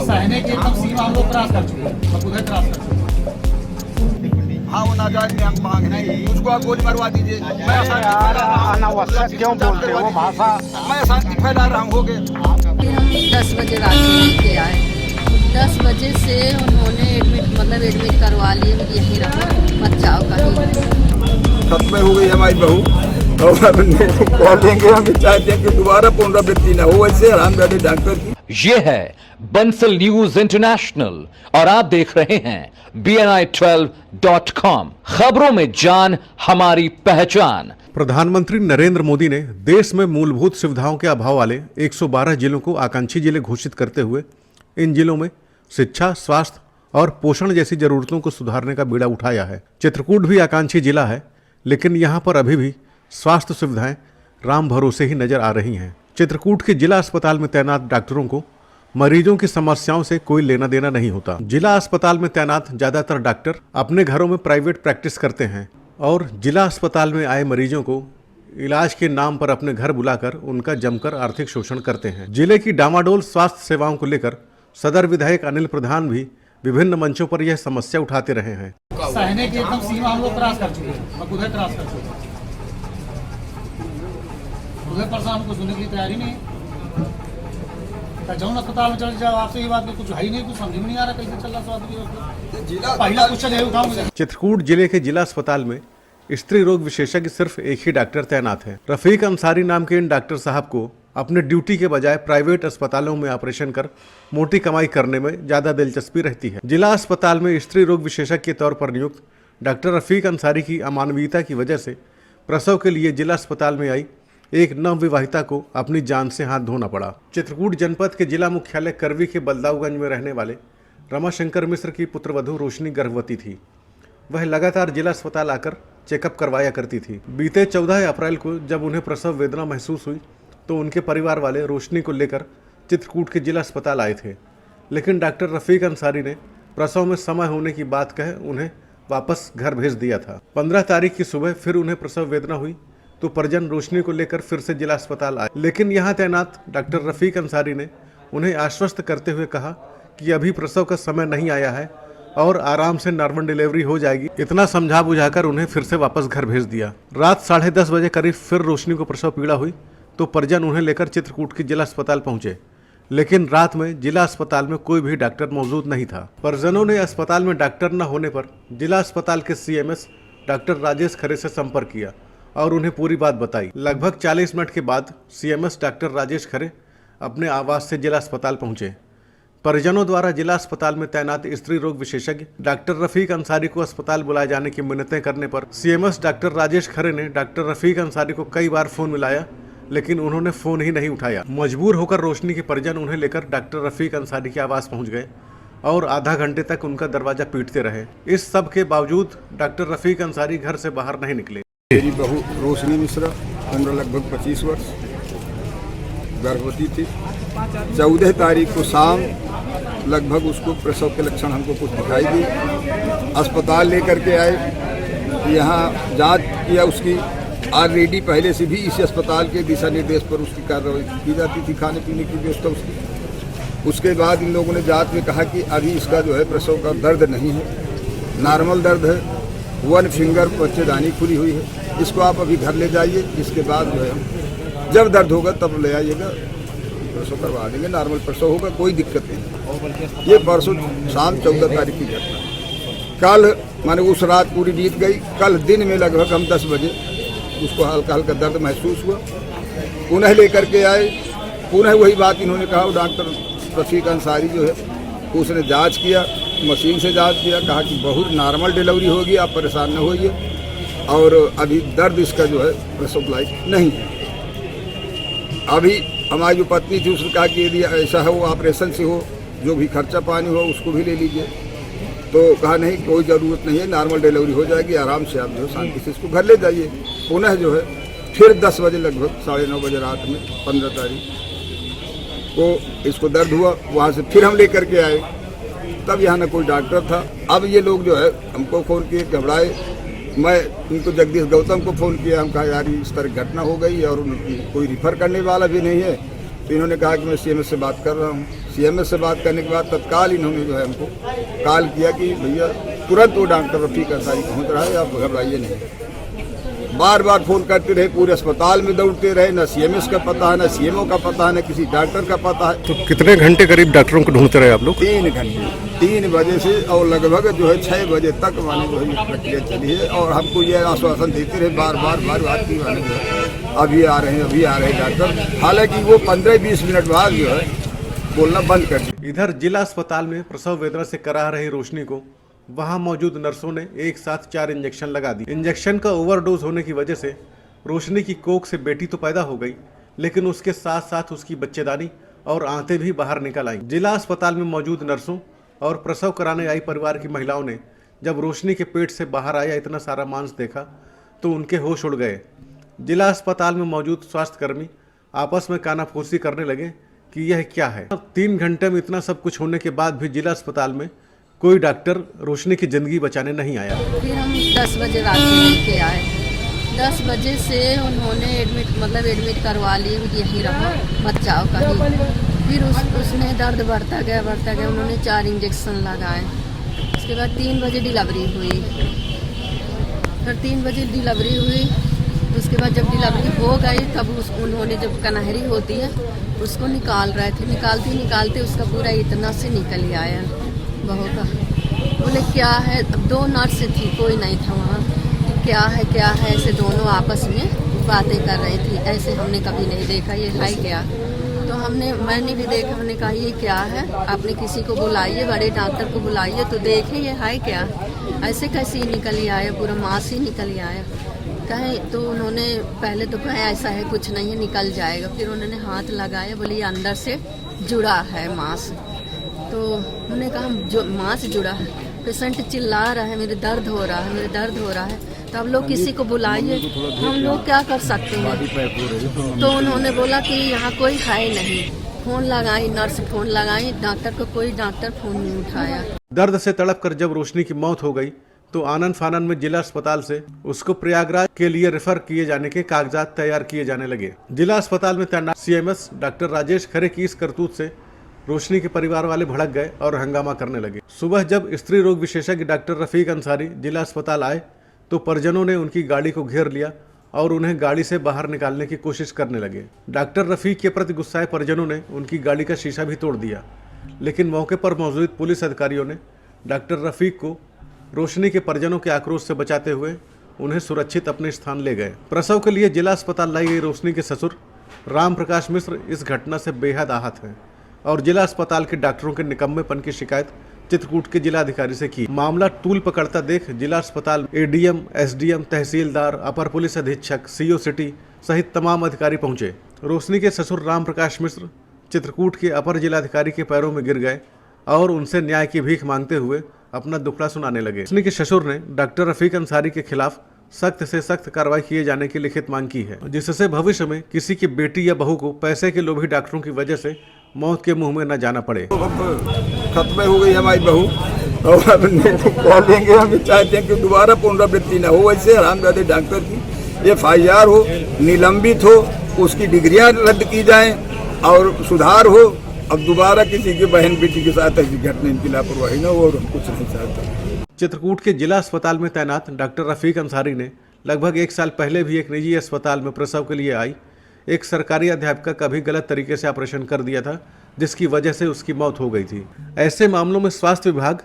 सहने की एकदम सीमा हम लोग क्रॉस कर चुके हैं, अब उधर क्रॉस कर चुके हैं। हाँ वो नाजायज में मांग नहीं, उसको आप गोली मरवा दीजिए। मैं अनावश्यक क्यों बोलते हो भाषा? मैं अशांति फैला रहा हूँ। हो गए फिर हम 10 बजे रात को लेके आए। 10 बजे से उन्होंने एडमिट करवा लिए, यहीं रहो मत जाओ कहीं। खत्म हो गई हमारी बहू और अब कह देंगे, हम चाहते हैं कि दोबारा पुनरावृत्ति न हो ऐसे हरामजादे डॉक्टर की। ये है बंसल न्यूज इंटरनेशनल और आप देख रहे हैं BNI12.com, खबरों में जान हमारी पहचान। प्रधानमंत्री नरेंद्र मोदी ने देश में मूलभूत सुविधाओं के अभाव वाले 112 जिलों को आकांक्षी जिले घोषित करते हुए इन जिलों में शिक्षा, स्वास्थ्य और पोषण जैसी जरूरतों को सुधारने का बीड़ा उठाया है। चित्रकूट भी आकांक्षी जिला है, लेकिन यहाँ पर अभी भी स्वास्थ्य सुविधाएं राम भरोसे ही नजर आ रही हैं। चित्रकूट के जिला अस्पताल में तैनात डॉक्टरों को मरीजों की समस्याओं से कोई लेना देना नहीं होता। जिला अस्पताल में तैनात ज्यादातर डॉक्टर अपने घरों में प्राइवेट प्रैक्टिस करते हैं और जिला अस्पताल में आए मरीजों को इलाज के नाम पर अपने घर बुलाकर उनका जमकर आर्थिक शोषण करते हैं। जिले की डामाडोल स्वास्थ्य सेवाओं को लेकर सदर विधायक अनिल प्रधान भी विभिन्न मंचों पर यह समस्या उठाते रहे हैं। सहने की एकदम सीमा हम लोग क्रॉस कर चुके हैं, अब उधर क्रॉस कर चुके हैं। उधर पर से हमको सुनने की तैयारी नहीं है। जौन अस्पताल में चल जाओ, आपसे ये बात में कुछ है ही नहीं, कुछ समझ में नहीं आ रहा कैसे चल रहा स्वास्थ्य। पहला क्वेश्चन है उठाऊंगा। चित्रकूट जिले के जिला अस्पताल में स्त्री रोग विशेषज्ञ सिर्फ एक ही डॉक्टर तैनात है। रफीक अंसारी नाम के इन डॉक्टर साहब को अपने ड्यूटी के बजाय प्राइवेट अस्पतालों में ऑपरेशन कर मोटी कमाई करने में ज्यादा दिलचस्पी रहती है। जिला अस्पताल में स्त्री रोग विशेषज्ञ के तौर पर नियुक्त डॉक्टर रफीक अंसारी की अमानवीयता की वजह से प्रसव के लिए जिला अस्पताल में आई एक नवविवाहिता को अपनी जान से हाथ धोना पड़ा। चित्रकूट जनपद के जिला मुख्यालय करवी के बलदाऊगंज में रहने वाले रमाशंकर मिश्र की पुत्रवधू रोशनी गर्भवती थी। वह लगातार जिला अस्पताल आकर चेकअप करवाया करती थी। बीते 14 अप्रैल को जब उन्हें प्रसव वेदना महसूस हुई तो उनके परिवार वाले रोशनी को लेकर चित्रकूट के जिला अस्पताल आए थे, लेकिन डॉक्टर रफीक अंसारी ने प्रसव में समय होने की बात कह उन्हें वापस घर भेज दिया था। 15 तारीख की सुबह फिर उन्हें प्रसव वेदना हुई तो परिजन रोशनी को लेकर फिर से जिला अस्पताल आए, लेकिन यहाँ तैनात डॉक्टर रफीक अंसारी ने उन्हें आश्वस्त करते हुए कहा कि अभी प्रसव का समय नहीं आया है और आराम से नॉर्मल डिलीवरी हो जाएगी। इतना समझा बुझाकर उन्हें फिर से वापस घर भेज दिया। रात 10:30 बजे करीब फिर रोशनी को प्रसव पीड़ा हुई तो परिजन उन्हें लेकर चित्रकूट के जिला अस्पताल पहुंचे, लेकिन रात में जिला अस्पताल में कोई भी डॉक्टर मौजूद नहीं था। परिजनों ने अस्पताल में डॉक्टर न होने पर जिला अस्पताल के CMS डॉक्टर राजेश खरे से संपर्क किया और उन्हें पूरी बात बताई। लगभग 40 मिनट के बाद CMS डॉक्टर राजेश खरे अपने आवास से जिला अस्पताल पहुंचे। परिजनों द्वारा जिला अस्पताल में तैनात स्त्री रोग विशेषज्ञ डॉक्टर रफीक अंसारी को अस्पताल बुलाए जाने की मिन्नतें करने पर CMS डॉक्टर राजेश खरे ने डॉक्टर रफीक अंसारी को कई बार फोन मिलाया, लेकिन उन्होंने फोन ही नहीं उठाया। मजबूर होकर रोशनी के परिजन उन्हें लेकर डॉक्टर रफीक अंसारी के आवास पहुंच गए और आधा घंटे तक उनका दरवाजा पीटते रहे। इस सब के बावजूद डॉक्टर रफीक अंसारी घर से बाहर नहीं निकले। मेरी बहू रोशनी मिश्रा, उम्र लगभग 25 वर्ष, गर्भवती थी। 14 तारीख को शाम लगभग उसको प्रसव के लक्षण हमको कुछ दिखाई दी। अस्पताल लेकर के आए, यहाँ जांच किया उसकी। ऑलरेडी पहले से भी इस अस्पताल के दिशा निर्देश पर उसकी कार्रवाई की जाती थी, खाने पीने की व्यवस्था उसकी। उसके बाद इन लोगों ने जांच में कहा कि अभी इसका जो है प्रसव का दर्द नहीं है, नॉर्मल दर्द है, 1 फिंगर बच्चेदानी खुली हुई है, इसको आप अभी घर ले जाइए। इसके बाद जो है जब दर्द होगा तब ले आइएगा, प्रसव करवा देंगे, नॉर्मल प्रसव होगा, कोई दिक्कत नहीं। ये परसों शाम 14 तारीख की घटना। कल माने उस रात पूरी बीत गई। कल दिन में लगभग हम 10 बजे उसको हल्का हल्का दर्द महसूस हुआ, पुनः लेकर के आए। पुनः वही बात इन्होंने कहा। डॉक्टर रफीक अंसारी जो है उसने जांच किया, मशीन से जांच किया, कहा कि बहुत नॉर्मल डिलीवरी होगी, आप परेशान न होइए, और अभी दर्द इसका जो है प्रसव लायक नहीं है। अभी हमारी जो पत्नी थी उसने कहा कि यदि ऐसा हो ऑपरेशन से हो, जो भी खर्चा पानी हो उसको भी ले लीजिए। तो कहा नहीं, कोई ज़रूरत नहीं है, नॉर्मल डिलीवरी हो जाएगी, आराम से आप जो है शांति से इसको घर ले जाइए। पुनः जो है फिर 10 बजे लगभग 9:30 बजे रात में 15 तारीख को इसको दर्द हुआ। वहाँ से फिर हम लेकर के आए, तब यहाँ न कोई डॉक्टर था। अब ये लोग जो है हमको फ़ोन किए, घबराए। मैं उनको जगदीश गौतम को फ़ोन किया, हम कहा यार इस तरह घटना हो गई और उनकी कोई रिफ़र करने वाला भी नहीं है, तो इन्होंने कहा कि मैं सीएमएस से बात कर रहा हूँ। सीएमएस से बात करने के बाद तत्काल इन्होंने जो है हमको कॉल किया कि भैया तुरंत वो डॉक्टर रफीक अंसारी पहुँच रहा है, आप घबराइए नहीं। बार बार फोन करते रहे, पूरे अस्पताल में दौड़ते रहे, ना सीएमएस का पता है, ना सीएमओ का पता है, ना किसी डॉक्टर का पता है। तो कितने घंटे करीब डॉक्टरों को ढूंढते रहे आप लोग? 3 घंटे, 3 बजे से और लगभग जो है 6 बजे तक माने जो है प्रक्रिया चली है। और हमको ये आश्वासन देते रहे बार बार कि माने जो है अभी आ रहे हैं डॉक्टर। हालांकि वो 15-20 मिनट बाद जो है बोलना बंद कर दिया। इधर जिला अस्पताल में प्रसव वेदना से कराह रही रोशनी को वहां मौजूद नर्सों ने एक साथ 4 इंजेक्शन लगा दी। इंजेक्शन का ओवरडोज होने की वजह से रोशनी की कोख से बेटी तो पैदा हो गई, लेकिन उसके साथ साथ उसकी बच्चेदानी और आंतें भी बाहर निकल आईं। जिला अस्पताल में मौजूद नर्सों और प्रसव कराने आई परिवार की महिलाओं ने जब रोशनी के पेट से बाहर आया इतना सारा मांस देखा तो उनके होश उड़ गए। जिला अस्पताल में मौजूद स्वास्थ्यकर्मी आपस में कानाफूसी करने लगे कि यह क्या है। 3 घंटे में इतना सब कुछ होने के बाद भी जिला अस्पताल में कोई डॉक्टर रोशनी की जिंदगी बचाने नहीं आया। फिर हम 10 बजे रात में लेके आए। 10 बजे से उन्होंने एडमिट करवा लिए कि यहीं रहो, मत जाओ कहीं। फिर उसने दर्द बढ़ता गया। उन्होंने 4 इंजेक्शन लगाए। उसके बाद 3 बजे डिलीवरी हुई। फिर 3 बजे डिलीवरी हुई। उसके बाद जब डिलीवरी हो गई तब उन्होंने जब कन्हरी होती है उसको निकाल रहे थे। निकालते उसका पूरा इतना से निकल आया बहू का। बोले क्या है, अब 2 नर्स थी, कोई नहीं था वहाँ। क्या है ऐसे दोनों आपस में बातें कर रही थी। ऐसे हमने कभी नहीं देखा, ये है क्या। तो मैंने भी देखा, हमने कहा ये क्या है, आपने किसी को बुलाइए, बड़े डॉक्टर को बुलाइए तो देखे ये है क्या। ऐसे कैसे निकल ही आया, पूरा मांस ही निकल ही आया। कहें तो उन्होंने पहले तो कहा ऐसा है कुछ नहीं है, निकल जाएगा। फिर उन्होंने हाथ लगाया, बोले ये अंदर से जुड़ा है मांस। तो उन्होंने कहा जो मांस जुड़ा है। पेशेंट चिल्ला रहा है, मेरे दर्द हो रहा है। तो आप लोग किसी को बुलाइए, हम लोग क्या कर सकते हैं। तो उन्होंने बोला कि यहाँ कोई है नहीं। फोन लगाई, नर्स फोन लगाई डॉक्टर को, कोई डॉक्टर फोन नहीं उठाया। दर्द से तड़प कर जब रोशनी की मौत हो गई तो आनन फानन में जिला अस्पताल से उसको प्रयागराज के लिए रेफर किए जाने के कागजात तैयार किए जाने लगे। जिला अस्पताल में तैनात सीएमएस डॉक्टर राजेश खरे की इस करतूत से रोशनी के परिवार वाले भड़क गए और हंगामा करने लगे। सुबह जब स्त्री रोग विशेषज्ञ डॉक्टर रफीक अंसारी जिला अस्पताल आए तो परिजनों ने उनकी गाड़ी को घेर लिया और उन्हें गाड़ी से बाहर निकालने की कोशिश करने लगे। डॉक्टर रफीक के प्रति गुस्साए परिजनों ने उनकी गाड़ी का शीशा भी तोड़ दिया, लेकिन मौके पर मौजूद पुलिस अधिकारियों ने डॉक्टर रफीक को रोशनी के परिजनों के आक्रोश से बचाते हुए उन्हें सुरक्षित अपने स्थान ले गए। प्रसव के लिए जिला अस्पताल लाई गई रोशनी के ससुर राम प्रकाश मिश्र इस घटना से बेहद आहत हैं और जिला अस्पताल के डॉक्टरों के निकम्मेपन की शिकायत चित्रकूट के जिला अधिकारी से की। मामला तूल पकड़ता देख जिला अस्पताल एडीएम, एसडीएम, तहसीलदार, अपर पुलिस अधीक्षक, सीओ सिटी सहित तमाम अधिकारी पहुंचे। रोशनी के ससुर राम प्रकाश मिश्र चित्रकूट के अपर जिलाधिकारी के पैरों में गिर गए और उनसे न्याय की भीख मांगते हुए अपना दुखड़ा सुनाने लगे। रोशनी के ससुर ने डॉक्टर रफीक अंसारी के खिलाफ सख्त से सख्त कार्रवाई किए जाने की लिखित मांग की है, जिससे भविष्य में किसी की बेटी या बहू को पैसे के लोभी डॉक्टरों की वजह से मौत के मुंह में न जाना पड़े। खत्म हो गई हमारी बहू और अब कह देंगे, हम चाहते हैं कि दोबारा पुनरावृत्ति न हो। ऐसे हरामजादे डॉक्टर की FIR हो, निलंबित हो, उसकी डिग्रियां रद्द की जाएं और सुधार हो। अब दोबारा किसी की बहन बेटी के साथ ऐसी घटना, इनकी लापरवाही न हो और हम कुछ नहीं चाहते। चित्रकूट के जिला अस्पताल में तैनात डॉक्टर रफीक अंसारी ने लगभग 1 साल पहले भी एक निजी अस्पताल में प्रसव के लिए आई एक सरकारी अध्यापिका का भी गलत तरीके से ऑपरेशन कर दिया था, जिसकी वजह से उसकी मौत हो गई थी। ऐसे मामलों में स्वास्थ्य विभाग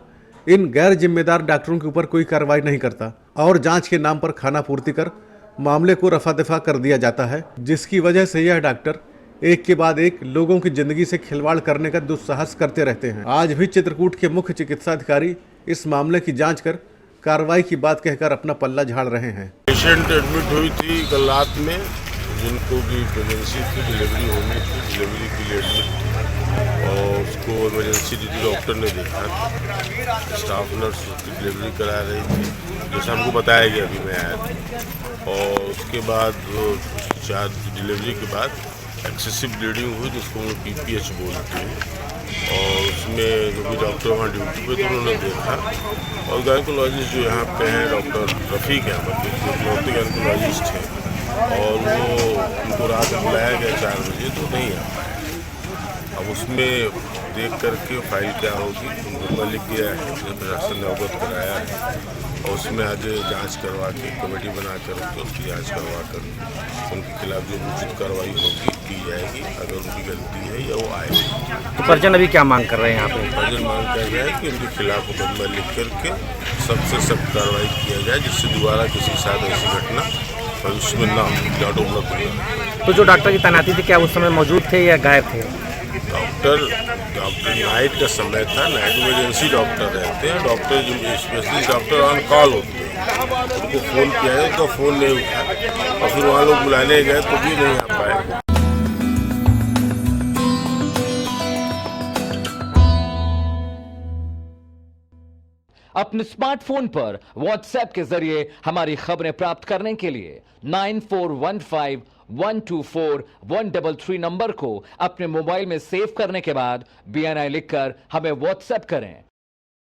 इन गैर जिम्मेदार डॉक्टरों के ऊपर कोई कार्रवाई नहीं करता और जांच के नाम पर खाना पूर्ति कर मामले को रफा दफा कर दिया जाता है, जिसकी वजह से यह डॉक्टर एक के बाद एक लोगों की जिंदगी से खिलवाड़ करने का दुस्साहस करते रहते हैं। आज भी चित्रकूट के मुख्य चिकित्सा अधिकारी इस मामले की जांच कर कार्रवाई की बात कहकर अपना पल्ला झाड़ रहे हैं। पेशेंट एडमिट हुई थी कल रात में, जिनको की इमरजेंसी की डिलीवरी होनी थी, डिलीवरी के लिए एडमिट थी और उसको इमरजेंसी दीदी डॉक्टर ने देखा। स्टाफ नर्स उसकी डिलीवरी करा रही थी, जैसा हमको बताया गया, अभी मैं आया था। और उसके बाद 4 डिलीवरी के बाद एक्सेसिव ब्लीडिंग हुई, जिसको हम PPH बोलते हैं। और उसमें जो भी डॉक्टर वहाँ ड्यूटी पे थे उन्होंने देखा और गायकोलॉजिस्ट जो यहाँ पे हैं डॉक्टर रफीक अहमद, जो गायकोलॉजिस्ट हैं, और वो उनको रात में बुलाया गया 4 बजे, तो नहीं आ पाए। अब उसमें देख करके फाइल क्या होगी उनको लिख दिया है, जब प्रशासन ने अवगत कराया है और उसमें आगे जांच करवा के कमेटी बना करके उसकी जांच करवा कर उनके खिलाफ जो उचित कार्रवाई होगी की जाएगी। अगर उनकी गलती है या वो आएगी। तो परिजन अभी क्या मांग कर रहे हैं यहाँ पे? परिजन मांग कर रहे हैं कि उनके खिलाफ मुकदमा लिख करके सबसे सख्त कार्रवाई किया जाए, जिससे दोबारा किसी के साथ ऐसी घटना भविष्य में ना हो। तो जो डॉक्टर की तैनाती थी क्या उस समय मौजूद थे या गायब थे? डॉक्टर नाइट का समय था, नाइट में इमरजेंसी डॉक्टर रहते हैं, डॉक्टर जो स्पेशलिस्ट डॉक्टर ऑन कॉल होते हैं, उनको फ़ोन किया है, उनका फ़ोन नहीं उठा और फिर वहाँ लोग बुलाने गए तो भी नहीं आ पाए। अपने स्मार्टफोन पर व्हाट्सएप के जरिए हमारी खबरें प्राप्त करने के लिए 9415124133 नंबर को अपने मोबाइल में सेव करने के बाद BNI लिखकर हमें व्हाट्सएप करें।